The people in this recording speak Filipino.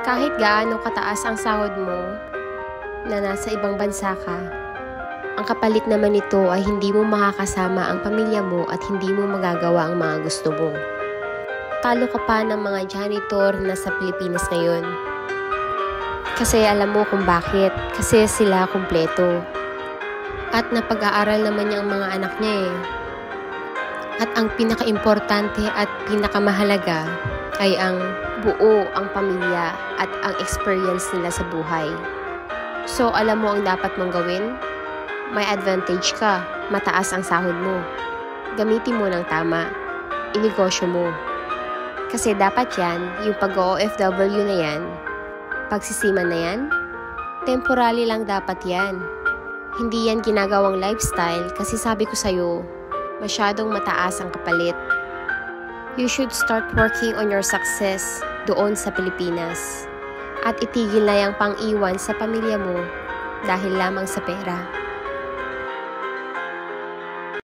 Kahit gaano kataas ang sahod mo na nasa ibang bansa ka, ang kapalit naman nito ay hindi mo makakasama ang pamilya mo at hindi mo magagawa ang mga gusto mo. Talo ka pa ng mga janitor na sa Pilipinas ngayon. Kasi alam mo kung bakit. Kasi sila kumpleto. At napag-aaral naman niya ang mga anak niya eh. At ang pinaka-importante at pinakamahalaga ay ang buo ang pamilya at ang experience nila sa buhay. So alam mo ang dapat mong gawin? May advantage ka, mataas ang sahod mo. Gamitin mo ng tama, inegosyo mo. Kasi dapat yan, yung pag-OFW na yan, pagsisiman na yan, temporary lang dapat yan. Hindi yan ginagawang lifestyle kasi sabi ko sa'yo, masyadong mataas ang kapalit. You should start working on your success doon sa Pilipinas. At itigil na yung pang-iwan sa pamilya mo dahil lamang sa pera.